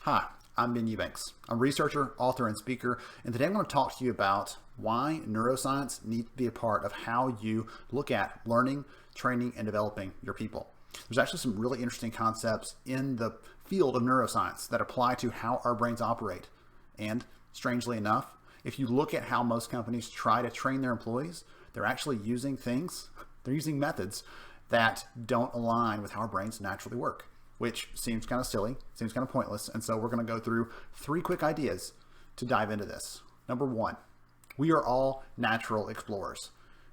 Hi, I'm Ben Eubanks. I'm a researcher, author, and speaker, and today I'm going to talk to you about why neuroscience needs to be a part of how you look at learning, training, and developing your people. There's actually some really interesting concepts in the field of neuroscience that apply to how our brains operate. And strangely enough, if you look at how most companies try to train their employees, they're actually using methods that don't align with how our brains naturally work, which seems kind of silly, seems kind of pointless. And so we're going to go through 3 quick ideas to dive into this. Number 1, we are all natural explorers.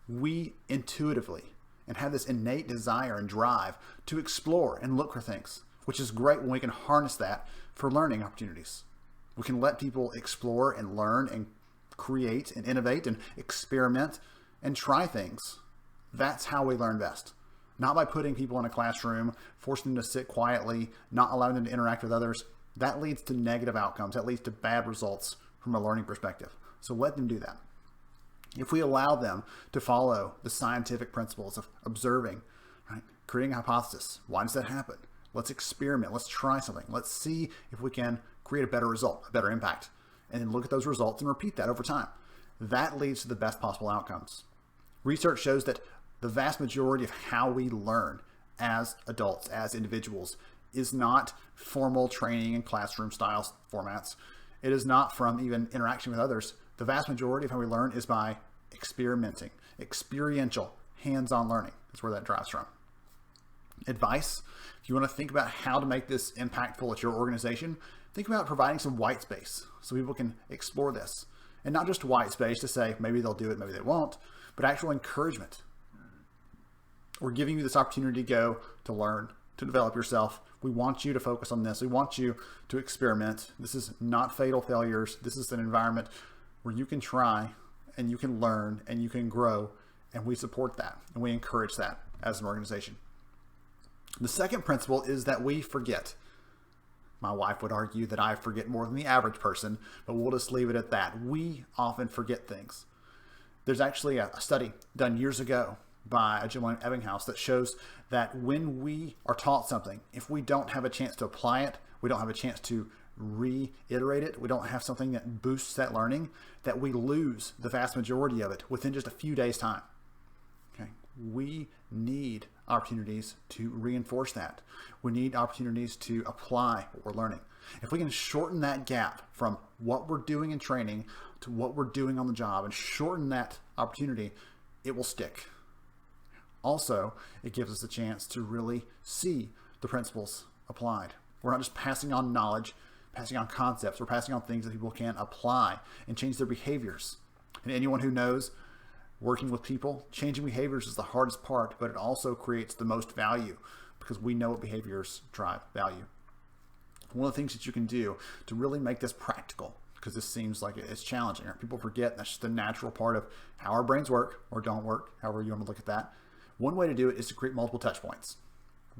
We intuitively and have this innate desire and drive to explore and look for things, which is great when we can harness that for learning opportunities. We can let people explore and learn and create and innovate and experiment and try things. That's how we learn best. Not by putting people in a classroom, forcing them to sit quietly, not allowing them to interact with others. That leads to negative outcomes. That leads to bad results from a learning perspective. So let them do that. If we allow them to follow the scientific principles of observing, right, creating a hypothesis, why does that happen? Let's experiment. Let's try something. Let's see if we can create a better result, a better impact, and then look at those results and repeat that over time. That leads to the best possible outcomes. Research shows that the vast majority of how we learn as adults, as individuals, is not formal training in classroom style formats. It is not from even interaction with others. The vast majority of how we learn is by experimenting, experiential, hands-on learning. That's where that drives from. Advice, if you want to think about how to make this impactful at your organization, think about providing some white space so people can explore this. And not just white space to say maybe they'll do it, maybe they won't, but actual encouragement. We're giving you this opportunity to go to learn, to develop yourself. We want you to focus on this. We want you to experiment. This is not fatal failures. This is an environment where you can try and you can learn and you can grow, and we support that and we encourage that as an organization. The second principle is that we forget. My wife would argue that I forget more than the average person, but we'll just leave it at that. We often forget things. There's actually a study done years ago by a gentleman in Ebbinghaus that shows that when we are taught something, if we don't have a chance to apply it, we don't have a chance to reiterate it, we don't have something that boosts that learning, that we lose the vast majority of it within just a few days' time. Okay? We need opportunities to reinforce that. We need opportunities to apply what we're learning. If we can shorten that gap from what we're doing in training to what we're doing on the job and shorten that opportunity, it will stick. Also, it gives us a chance to really see the principles applied. We're not just passing on knowledge, passing on concepts. We're passing on things that people can apply and change their behaviors. And anyone who knows working with people, changing behaviors is the hardest part, but it also creates the most value because we know what behaviors drive value. One of the things that you can do to really make this practical, because this seems like it's challenging, right? People forget that's just a natural part of how our brains work or don't work, however you want to look at that. One way to do it is to create multiple touch points,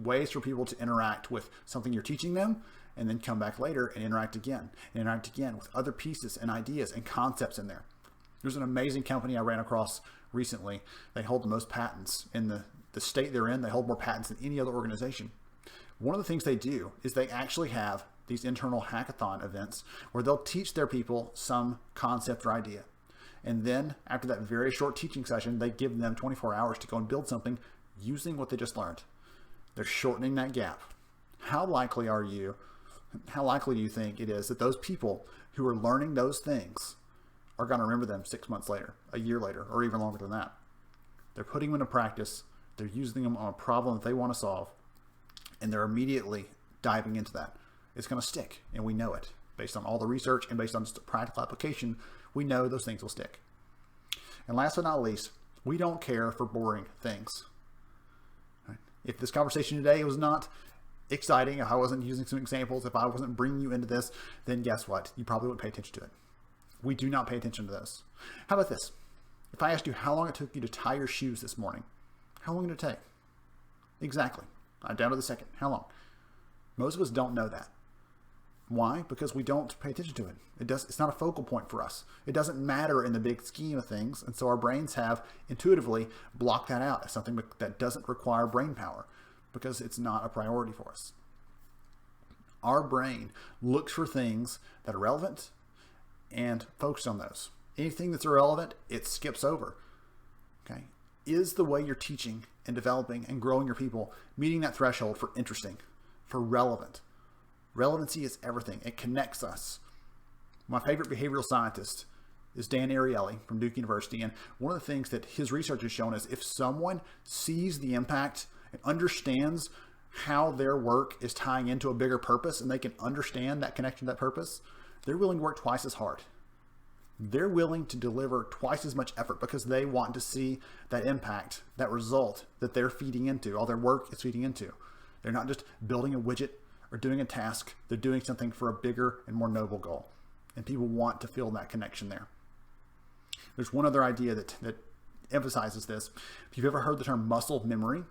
ways for people to interact with something you're teaching them and then come back later and interact again with other pieces and ideas and concepts in there. There's an amazing company I ran across recently. They hold the most patents in the state they're in. They hold more patents than any other organization. One of the things they do is they actually have these internal hackathon events where they'll teach their people some concept or idea. And then after that very short teaching session, they give them 24 hours to go and build something using what they just learned. They're shortening that gap. How likely do you think it is that those people who are learning those things are going to remember them 6 months later, a year later, or even longer than that? They're putting them into practice. They're using them on a problem that they want to solve, and they're immediately diving into that. It's going to stick, and we know it. Based on all the research and based on just practical application, we know those things will stick. And last but not least, we don't care for boring things. Right? If this conversation today was not exciting, if I wasn't using some examples, if I wasn't bringing you into this, then guess what? You probably wouldn't pay attention to it. We do not pay attention to this. How about this? If I asked you how long it took you to tie your shoes this morning, how long did it take? Exactly. Down to the second. How long? Most of us don't know that. Why? Because we don't pay attention to it. It's not a focal point for us. It doesn't matter in the big scheme of things, and so our brains have intuitively blocked that out as something that doesn't require brain power because it's not a priority for us. Our brain looks for things that are relevant and focus on those. Anything that's irrelevant, it skips over. Okay. Is the way you're teaching and developing and growing your people meeting that threshold for interesting, for relevant? Relevancy is everything. It connects us. My favorite behavioral scientist is Dan Ariely from Duke University. And one of the things that his research has shown is if someone sees the impact and understands how their work is tying into a bigger purpose and they can understand that connection to that purpose, they're willing to work twice as hard. They're willing to deliver twice as much effort because they want to see that impact, that result that they're feeding into, all their work is feeding into. They're not just building a widget or doing a task. They're doing something for a bigger and more noble goal. And people want to feel that connection there. There's one other idea that emphasizes this. If you've ever heard the term muscle memory,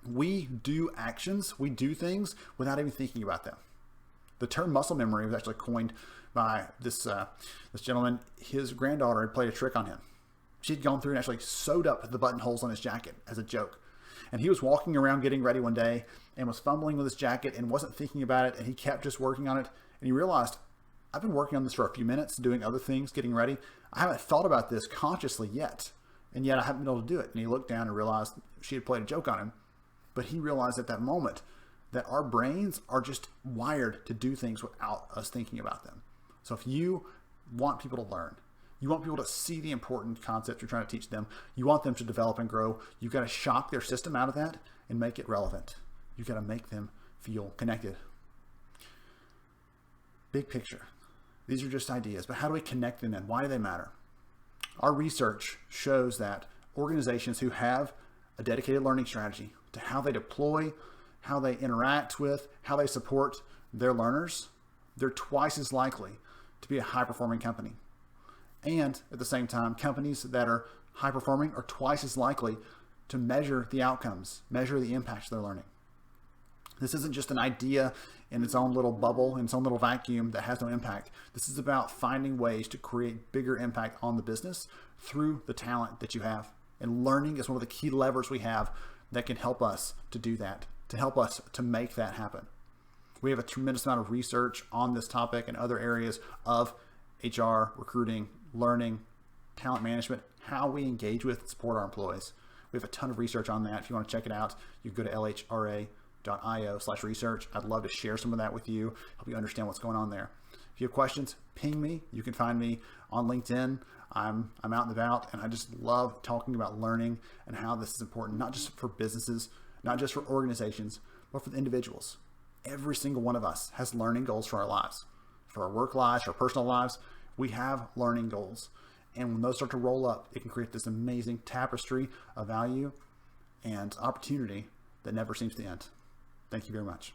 we do actions, we do things without even thinking about them. The term muscle memory was actually coined by this gentleman. His granddaughter had played a trick on him. She'd gone through and actually sewed up the buttonholes on his jacket as a joke. And he was walking around getting ready one day and was fumbling with his jacket and wasn't thinking about it. And he kept just working on it. And he realized, I've been working on this for a few minutes, doing other things, getting ready. I haven't thought about this consciously yet. And yet I haven't been able to do it. And he looked down and realized she had played a joke on him. But he realized at that moment that our brains are just wired to do things without us thinking about them. So if you want people to learn, you want people to see the important concepts you're trying to teach them, you want them to develop and grow, you've got to shock their system out of that and make it relevant. You've got to make them feel connected. Big picture. These are just ideas, but how do we connect them in? Why do they matter? Our research shows that organizations who have a dedicated learning strategy to how they deploy, how they interact with, how they support their learners, they're twice as likely to be a high-performing company. And at the same time, companies that are high-performing are twice as likely to measure the outcomes, measure the impacts of their learning. This isn't just an idea in its own little bubble, in its own little vacuum that has no impact. This is about finding ways to create bigger impact on the business through the talent that you have. And learning is one of the key levers we have that can help us to do that, to help us to make that happen. We have a tremendous amount of research on this topic and other areas of HR, recruiting, learning, talent management, how we engage with and support our employees. We have a ton of research on that. If you want to check it out, you can go to lhra.io/research. I'd love to share some of that with you, help you understand what's going on there. If you have questions, ping me. You can find me on LinkedIn. I'm out and about, and I just love talking about learning and how this is important, not just for businesses, not just for organizations, but for the individuals. Every single one of us has learning goals for our lives, for our work lives, our personal lives. We have learning goals. And when those start to roll up, it can create this amazing tapestry of value and opportunity that never seems to end. Thank you very much.